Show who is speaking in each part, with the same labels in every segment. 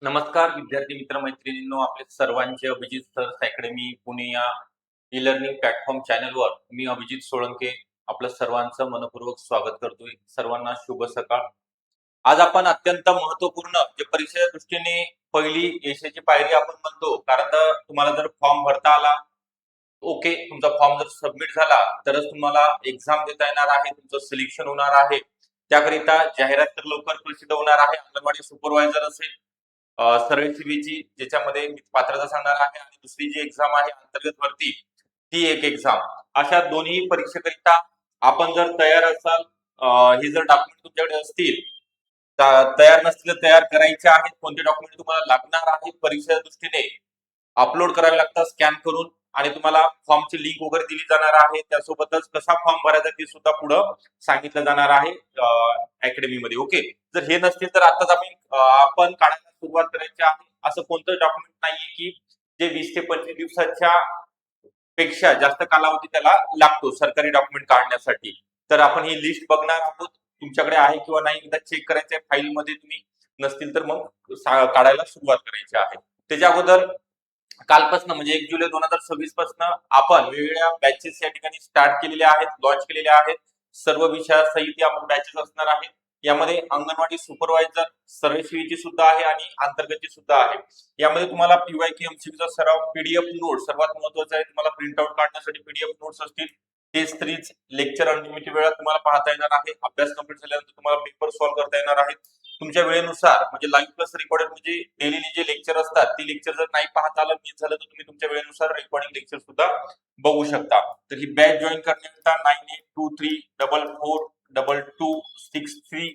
Speaker 1: नमस्कार विद्यार्थी मित्र मैत्रिणींनो, आपले सर्वांचे अभिजित सर्स अकॅडमी पुणे या ई लर्निंग प्लॅटफॉर्म चॅनलवर मी अभिजित सोळंके आपलं सर्वांचं मनपूर्वक स्वागत करतोय. सर्वांना शुभ सकाळ. आज आपण अत्यंत महत्त्वपूर्ण जे परीक्षेच्या दृष्टीने पहिली यशाची पायरी आपण म्हणतो, कारण तुम्हाला जर फॉर्म भरता आला, ओके, तुमचा फॉर्म जर सबमिट झाला तरच तुम्हाला एक्झाम देता येणार आहे, तुमचं सिलेक्शन होणार आहे. त्याकरिता जाहिरात तर लवकर प्रसिद्ध होणार आहे. अंगणवाडी सुपरवायझर असेल, सरळ सीबीची ज्याच्यामध्ये मी पात्रता सांगणार आहे, आणि दुसरी जी एक्झाम आहे अंतर्गत भरती, ती एक एक्झाम. अशा दोन्ही परीक्षेकरिता आपण जर तयार असाल, हे जर डॉक्युमेंट तुमच्याकडे असतील, तयार नसतील तर तयार करायचे आहेत. कोणते डॉक्युमेंट तुम्हाला लागणार आहेत परीक्षेच्या दृष्टीने अपलोड करावे लागतात स्कॅन करून, आणि तुम्हाला फॉर्मची लिंक वगैरे दिली जाणार आहे. त्यासोबतच कसा फॉर्म भरायचा ते सुद्धा पुढे सांगितलं जाणार आहे अकॅडमीमध्ये. ओके, जर हे नसतील तर आताच आपण काढायला सुरुवात करायची आहे. असं कोणतं डॉक्युमेंट नाहीये की जे 20 ते 25 दिवसाच्या पेक्षा जास्त कालावधी त्याला लागतो सरकारी डॉक्युमेंट काढण्यासाठी. तर आपण ही लिस्ट बघणार आहोत, तुमच्याकडे आहे किंवा नाही एकदा चेक करायचंय फाईल मध्ये. तुम्ही नसतील तर मग काढायला सुरुवात करायची आहे. त्याच्या अगोदर कालपासून म्हणजे 1 जुलै 2026 पासून आपण वेगवेगळ्या बॅचेस या ठिकाणी स्टार्ट केलेल्या आहेत, लॉन्च केलेल्या आहेत. सर्व विषयासहित आपण बॅचेस असणार आहेत. यामध्ये अंगणवाडी सुपरवायझर, सरळ सीईची सुद्धा आहे आणि अंतर्गतची सुद्धा आहे. यामध्ये तुम्हाला पीवायक्यू एमसीक्यूचा सराव, पीडीएफ नोट सर्वात महत्त्वाचं आहे. तुम्हाला प्रिंट आउट काढण्यासाठी पीडीएफ नोट्स असतील. टेस्ट सीरीज लेक्चर अनलिमिटेड वेळा तुम्हाला पाहता येणार आहे. अभ्यास कंप्लीट झाल्यानंतर तुम्हाला पेपर सॉल्व्ह करता येणार आहेत तुमच्या वेळेनुसार. म्हणजे लाईव्ह प्लस रेकॉर्डेड, म्हणजे डेली जे लेक्चर असतात ती लेक्चर जर नाही पाहता आलं, मिस झालं, तर तुम्ही तुमच्या वेळेनुसार रेकॉर्डिंग लेक्चर सुद्धा बघू शकता. तर ही बॅच जॉईन करण्याकरता 9823442263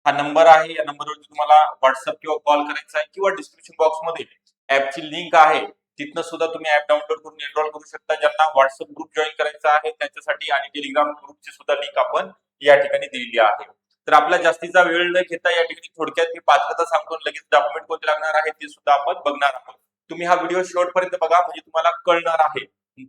Speaker 1: हा नंबर आहे. या नंबरवरती तुम्हाला व्हॉट्सअप किंवा कॉल करायचा आहे, किंवा डिस्क्रिप्शन बॉक्स मध्ये ऍपची लिंक आहे, तिथनं सुद्धा तुम्ही ऍप डाउनलोड करून एनरोल करू शकता. ज्यांना व्हॉट्सअप ग्रुप जॉईन करायचा आहे त्यांच्यासाठी, आणि टेलिग्राम ग्रुपची सुद्धा लिंक आपण या ठिकाणी दिलेली आहे. तर आपला जास्तीचा वेळ न घेता या ठिकाणी थोडक्यात मी पात्रता सांगतो, लगेच डॉक्युमेंट कोणते लागणार आहे ते सुद्धा आपण बघणार आहोत. तुम्ही हा व्हिडिओ शेवटपर्यंत बघा, म्हणजे तुम्हाला कळणार आहे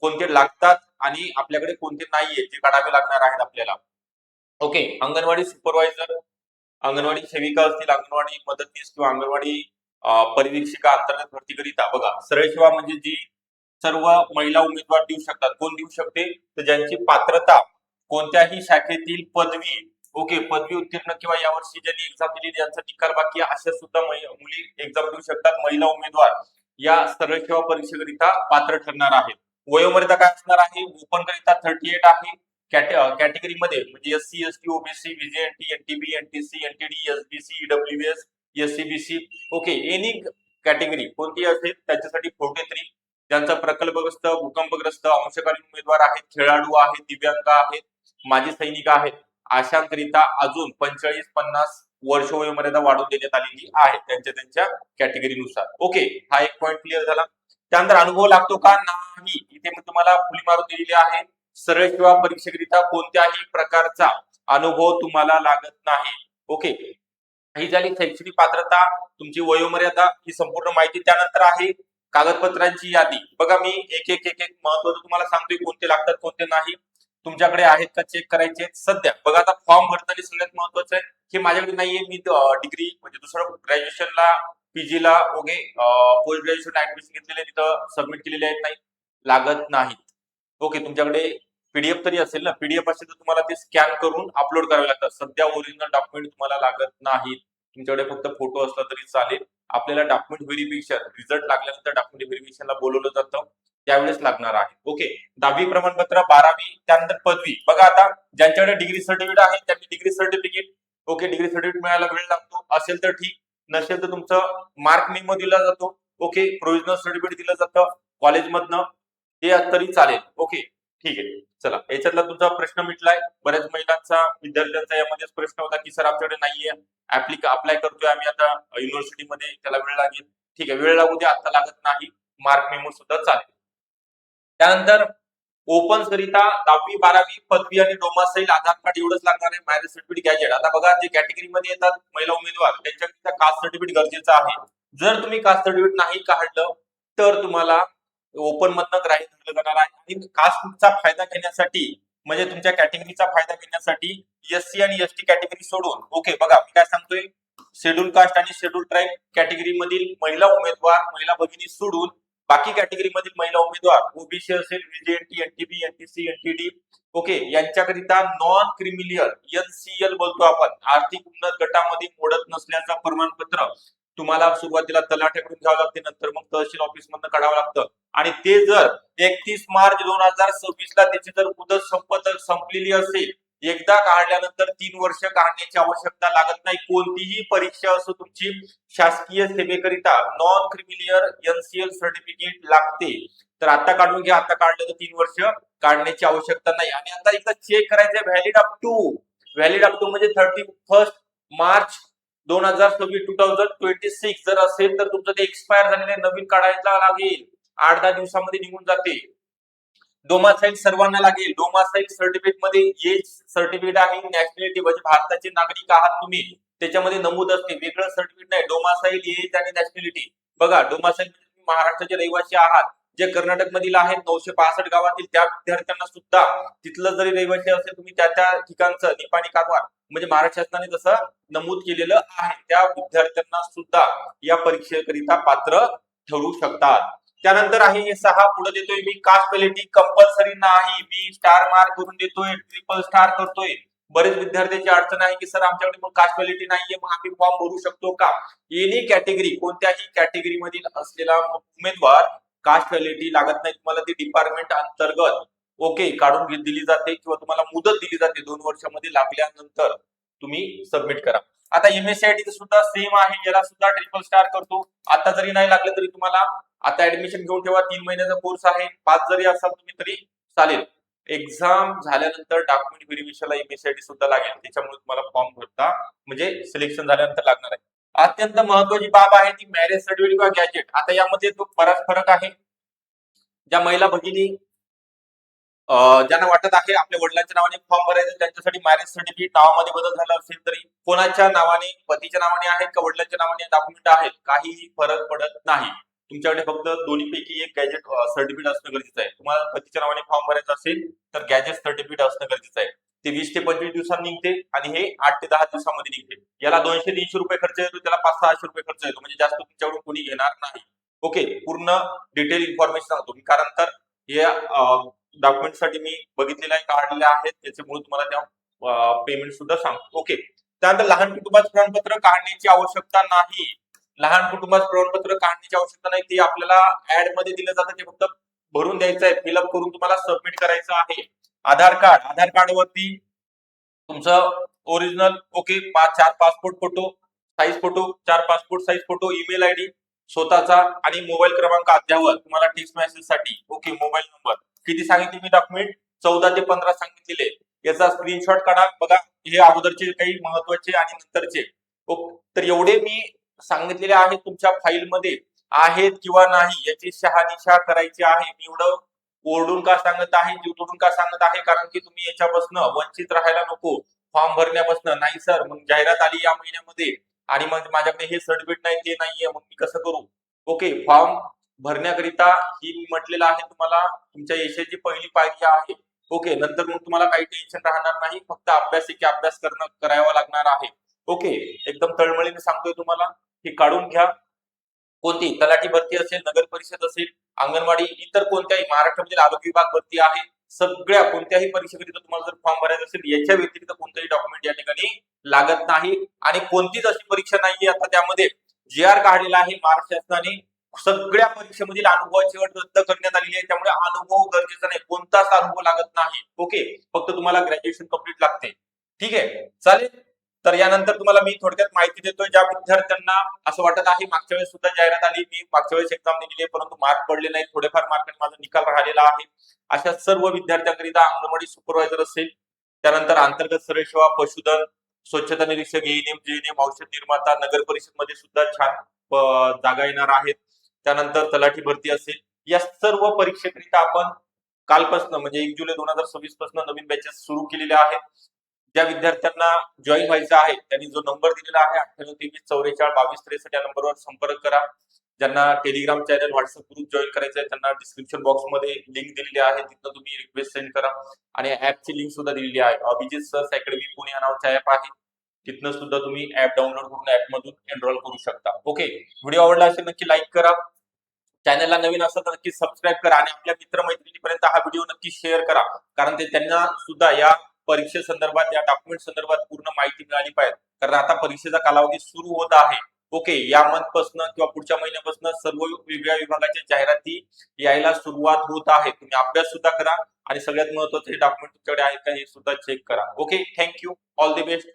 Speaker 1: कोणते लागतात आणि आपल्याकडे कोणते नाहीये जे काढावे लागणार आहेत आपल्याला. ओके, अंगणवाडी सुपरवायझर, अंगणवाडी सेविका असतील, अंगणवाडी मदतनीस किंवा अंगणवाडी परिवीक्षिका अंतर्गत भरतीकरिता बघा, सरळ सेवा म्हणजे जी सर्व महिला उमेदवार देऊ शकतात. कोण देऊ शकते? तर ज्यांची पात्रता कोणत्याही शाखेतील पदवी, ओके, पदवी उत्तीर्ण किंवा यावर्षी ज्यांनी एक्झाम दिली ज्यांचा निकाल बाकी आहे, अशा सुद्धा मुली एक्झाम देऊ शकतात. महिला उमेदवार या सरळ सेवा परीक्षेकरिता पात्र ठरणार आहेत. वयोमर्यादा काय असणार आहे? ओपन करिता 38 आहे. कॅटेगरी मध्ये म्हणजे SC, ST, OBC, VJNT, NTB, NTC, NTD, SBC, EWS, SCBC, okay, any category कोणती असेल त्याच्यासाठी 43. ज्यांचा प्रकल्पग्रस्त, भूकंपग्रस्त, अंशकालीन उमेदवार आहेत, खेळाडू आहेत, दिव्यांग आहेत, माजी सैनिक आहेत, अशांकरिता अजून 45-50 वर्ष वयोमर्यादा वाढवून देण्यात आलेली आहे त्यांच्या त्यांच्या कॅटेगरीनुसार. ओके, हा एक पॉइंट क्लिअर झाला. त्यानंतर अनुभव लागतो का? नाही. इथे मी तुम्हाला फुली मारून दिलेली आहे. सरळ सेवा परीक्षेकरिता कोणत्याही प्रकारचा अनुभव तुम्हाला लागत नाही. ओके, ही झाली शैक्षणिक पात्रता, तुमची वयोमर्यादा, ही संपूर्ण माहिती. त्यानंतर आहे कागदपत्रांची यादी. बघा, मी एक एक एक एक महत्वाचं तुम्हाला सांगतोय कोणते लागतात कोणते नाही. तुमच्याकडे आहेत का चेक करायचे सध्या. बघा, आता फॉर्म भरताना सगळ्यात महत्वाचं आहे, हे माझ्याकडे नाहीये. मी डिग्री म्हणजे दुसरं ग्रॅज्युएशनला, पीजीला, ओके, पोस्ट ग्रॅज्युएशन ऍडमिशन घेतलेले, तिथं सबमिट केलेले आहेत, नाही लागत नाहीत. ओके, तुमच्याकडे पीडीएफ तरी असेल ना? पीडीएफ असेल तर तुम्हाला ते स्कॅन करून अपलोड करावे लागतात. सध्या ओरिजिनल डॉक्युमेंट तुम्हाला लागत नाहीत. तुमच्याकडे फक्त फोटो असला तरी चालेल. आपल्याला डॉक्युमेंट व्हेरिफिकेशन, रिझल्ट लागल्यानंतर डॉक्युमेंट व्हेरिफिकेशनला बोलवलं जातं, त्यावेळेस लागणार आहे. ओके, 10वी प्रमाणपत्र, 12वी, त्यानंतर पदवी. बघा, आता ज्यांच्याकडे डिग्री सर्टिफिकेट आहे त्यांनी degree certificate, okay, degree certificate मिळायला वेळ लागतो. असेल तर ठीक, नसेल तर तुमचं मार्क मेमो दिला जातो. ओके, प्रोव्हिजनल सर्टिफिकेट दिलं जातं कॉलेजमधनं, ते तरी चालेल. ओके, ठीक आहे. चला, याच्यातला तुमचा प्रश्न मिटलाय. बऱ्याच महिलांचा, विद्यार्थ्यांचा यामध्येच प्रश्न होता की सर आमच्याकडे नाहीये, अप्लाय करतोय आम्ही आता युनिव्हर्सिटीमध्ये, त्याला वेळ लागेल. ठीक आहे, वेळ लागू द्या, आता लागत नाही, मार्क मेमो सुद्धा चालेल. त्यानंतर ओपन करिता 10वी, 12वी, पदवी आणि डोमासाईल, आधार कार्ड एवढंच लागणार आहे. Marriage certificate, gazette. आता बघा, जे कॅटेगरी मध्ये येतात महिला उमेदवार त्यांच्याकरिता कास्ट सर्टिफिकेट गरजेचं आहे. जर तुम्ही कास्ट सर्टिफिकेट नाही काढलं तर तुम्हाला ओपन मधनं ग्राह्य धरलं जाणार आहे. आणि कास्टचा फायदा घेण्यासाठी, म्हणजे तुमच्या कॅटेगरीचा फायदा घेण्यासाठी, एससी आणि एसटी कॅटेगरी सोडून, ओके, बघा मी काय सांगतोय, शेड्यूल कास्ट आणि शेड्यूल ट्राईब कॅटेगरी मधील महिला उमेदवार, महिला भगिनी सोडून बाकी कॅटेगरी मधील महिला उमेदवार, ओबीसी असेल, VJNT, NTB, NTC, NTD, okay, यांच्याकरिता नॉन क्रिमिलियर एनसीएल बोलतो आपण, आर्थिक उन्नत गटामध्ये मोडत नसल्याचं प्रमाणपत्र तुम्हाला सुरुवातीला तलाठ्याकडून घ्यावं लागते, नंतर मग तहसील ऑफिस मधून काढावं लागतं. आणि ते जर 31 मार्च 2026 ला त्याची जर मुदत संपलेली असेल, एकदा काढल्यानंतर 3 वर्ष काढण्याची आवश्यकता लागत नाही. कोणतीही परीक्षा असो तुमची, शासकीय सेवेकरिता नॉन क्रिमिलियर एनसीएल सर्टिफिकेट लागते. तर आता काढून घ्या, आता काढलं तर 3 वर्ष काढण्याची आवश्यकता नाही. आणि आता इथं चेक करायचं व्हॅलिड अप टू म्हणजे 31 मार्च 2026 जर असेल तर तुमचं ते एक्सपायर झालेलं नवीन काढायला लागेल, 8-10 दिवसामध्ये निघून जाते. डोमासाईल सर्वांना लागेल. डोमासाईल सर्टिफिकेट मध्ये एज सर्टिफिकेट आहे, नॅशनॅलिटी म्हणजे भारताचे नागरिक आहात तुम्ही, त्याच्यामध्ये नमूद असते. वेगळं सर्टिफिकेट नाही, डोमासाईल, एज आणि नॅशनॅलिटी. बघा, डोमासाईल म्हणजे तुम्ही महाराष्ट्राचे रहिवासी आहात. जे कर्नाटक मधील आहेत 965 गावातील त्या विद्यार्थ्यांना सुद्धा, तिथलं जरी रहिवासी असेल तुम्ही, त्या ठिकाणचं निपाणी कारवार म्हणजे महाराष्ट्र शासनाने जसं नमूद केलेलं आहे, त्या विद्यार्थ्यांना सुद्धा या परीक्षेकरिता पात्र ठरू शकतात. त्यानंतर आहे हे 6 पुढे देतोय मी, कास्ट व्हॅलिडिटी कंपल्सरी नाही, मी स्टार मार्क करून देतोय, ट्रिपल स्टार करतोय. बरेच विद्यार्थ्यांची अडचण आहे की सर आमच्याकडे मग कास्ट व्हॅलिडिटी नाहीये, मग आम्ही फॉर्म भरू शकतो का? एनी कॅटेगरी, कोणत्याही कॅटेगरी मधील असलेला उमेदवार कास्ट व्हॅलिडिटी लागत नाही तुम्हाला, ती डिपार्टमेंट अंतर्गत ओके काढून दिली जाते किंवा तुम्हाला मुदत दिली जाते 2 वर्षामध्ये लागल्यानंतर तुम्ही सबमिट करा. आता एमएससीआयटी सुद्धा सेम आहे, याला सुद्धा ट्रिपल स्टार करतो. आता जरी नाही लागलं तरी तुम्हाला आता ऍडमिशन घेऊन ठेवा, 3 महिन्याचा कोर्स आहे, 5 जरी असाल तुम्ही तरी चालेल. एक्झाम झाल्यानंतर डॉक्युमेंट व्हेरिफिकेशनला एमएससीआयटी सुद्धा लागेल, त्याच्यामुळे तुम्हाला फॉर्म भरता म्हणजे सिलेक्शन झाल्यानंतर लागणार आहे. अत्यंत महत्वाची बाब आहे ती मॅरेज सर्टिफिकेट किंवा गॅजेट. आता यामध्ये तो बराच फरक आहे. ज्या महिला भगिनी ज्यांना वाटत आहे आपल्या वडिलांच्या नावाने फॉर्म भरायचं, त्यांच्यासाठी मॅरेज सर्टिफिकेट नावामध्ये बदल झाला असेल तरी कोणाच्या नावाने, पतीच्या नावाने आहेत का वडिलांच्या नावाने डॉक्युमेंट आहेत, काहीही फरक पडत नाही. तुमच्याकडे फक्त दोन्हीपैकी एक गॅजेट सर्टिफिकेट असणं गरजेचं आहे. तुम्हाला पतीच्या नावाने फॉर्म भरायचा असेल तर गॅजेट सर्टिफिकेट असणं गरजेचं आहे. ते 20 ते 25 दिवसांनी निघते आणि हे 8 ते 10 दिवसांमध्ये निघते. याला 200-300 रुपये खर्च येतो, त्याला 500-600 रुपये खर्च येतो, म्हणजे जास्त तुमच्याकडून कोणी घेणार नाही. ओके, पूर्ण डिटेल इन्फॉर्मेशन सांगतो मी, कारण तर या डॉक्युमेंट साठी मी बघितलेले आहे, काढलेले आहेत, त्याच्यामुळे तुम्हाला त्या पेमेंट सुद्धा सांगतो. ओके, त्यानंतर लहान कुटुंबाचं प्रमाणपत्र काढण्याची आवश्यकता नाही. लहान कुटुंबाचं प्रमाणपत्र काढण्याची आवश्यकता नाही, ते आपल्याला ऍड मध्ये दिलं जातं, ते फक्त भरून द्यायचं आहे, फिलअप करून तुम्हाला सबमिट करायचं आहे. आधार कार्ड वरती तुमचं original okay, 4 passport photo size photo, 4 passport size photo, email ID स्वतःचा आणि मोबाईल क्रमांक अद्यावत तुम्हाला टेक्स्ट मेसेज साठी ओके, मोबाईल नंबर. किती सांगितले मी डॉक्युमेंट? 14 ते 15 सांगितलेले. याचा स्क्रीनशॉट काढा, बघा हे अगोदरचे काही महत्वाचे आणि नंतरचे. ओके, तर एवढे मी सांगितलेले आहेत तुमच्या फाईल मध्ये आहेत किंवा नाही याची शहानिशा करायची आहे. मी एवढं ओरडून का सांगत आहे, जीव तोडून का सांगत आहे, कारण की तुम्ही याच्यापासून वंचित राहायला नको. फॉर्म भरण्यापासून नाही सर मग जाहिरात आली या महिन्यामध्ये आणि मग माझ्याकडे हे सर्टिफिकेट नाही, ते नाहीये, मग मी कसं करू? ओके, फॉर्म भरण्याकरिता ही मी म्हटलेलं आहे तुम्हाला, तुमच्या यशाची पहिली पायरी आहे. ओके, नंतर मग तुम्हाला काही टेन्शन राहणार नाही, फक्त अभ्यास की अभ्यास करावा लागणार आहे. ओके, एकदम तळमळीने सांगतोय तुम्हाला, हे काढून घ्या. कोणती तलाठी भरती असेल, नगर परिषद असेल, अंगणवाडी, इतर कोणत्याही महाराष्ट्रामधील आरोग्य विभाग भरती आहे, सगळ्या कोणत्याही परीक्षेकरिता तुम्हाला जर फॉर्म भरायचा असेल, याच्या व्यतिरिक्त कोणतेही डॉक्युमेंट या ठिकाणी लागत नाही. आणि कोणतीच अशी परीक्षा नाहीये आता त्यामध्ये जे आर काढलेला आहे महाराष्ट्र शासनाने, सगळ्या परीक्षेमधील अनुभवाची अट रद्द करण्यात आलेली आहे, त्यामुळे अनुभव गरजेचा नाही, कोणताच अनुभव लागत नाही. ओके, फक्त तुम्हाला ग्रॅज्युएशन कंप्लीट लागते. ठीक आहे, चालेल. तर यानंतर तुम्हाला मी थोडक्यात माहिती देतोय, ज्या विद्यार्थ्यांना असं वाटत आहे मागच्या वेळेस सुद्धा जाहिरात आली, मी मागच्या वेळेस एक्झाम दिलेली आहे परंतु मार्क पडले नाही, थोडेफार मार्क माझा निकाल राहिलेला आहे, अशा सर्व विद्यार्थ्यांकरिता अंगणवाडी सुपरवायझर असेल, त्यानंतर अंतर्गत सरळ सेवा, पशुधन, स्वच्छता निरीक्षक, एएनएम, जेएनएम, औषध निर्माता, नगर परिषद मध्ये सुद्धा छान जागा येणार आहेत. त्यानंतर तलाठी भरती असेल, या सर्व परीक्षेकरिता आपण कालपासून म्हणजे 1 जुलै 2026 पासून नवीन बॅचेस सुरू केलेले आहेत. ज्या विद्यार्थ्यांना जॉईन व्हायचं आहे त्यांनी जो नंबर दिलेला आहे 9823442263 या नंबरवर संपर्क करा. ज्यांना Telegram channel, WhatsApp group join करायचं आहे त्यांना डिस्क्रिप्शन बॉक्स मध्ये लिंक दिलेली आहे, तिथं तुम्ही रिक्वेस्ट सेंड करा. आणि ऍपची लिंक सुद्धा दिलेली आहे. अभिजित सर्स अकॅडमी पुणे या नावाचा ऍप आहे, तिथनं सुद्धा तुम्ही ऍप डाउनलोड करून ऍपमधून एनरोल करू शकता. ओके, व्हिडिओ आवडला असेल नक्की लाईक करा, चॅनलला नवीन असेल तर नक्की सबस्क्राईब करा आणि आपल्या मित्रमैत्रिणीपर्यंत हा व्हिडिओ नक्की शेअर करा, कारण ते त्यांना सुद्धा या परीक्षेसंदर्भात या डॉक्युमेंट संदर्भात पूर्ण माहिती मिळाली पाहिजे, कारण आता परीक्षेचा कालावधी सुरू होत आहे. ओके, या मंथपासून किंवा पुढच्या महिन्यापासून सर्व वेगवेगळ्या विभागाच्या जाहिराती यायला सुरुवात होत आहे. तुम्ही अभ्यास सुद्धा करा आणि सगळ्यात महत्त्वाचे डॉक्युमेंट तुमच्याकडे आहेत का हे सुद्धा चेक करा. Okay, thank you, all the best.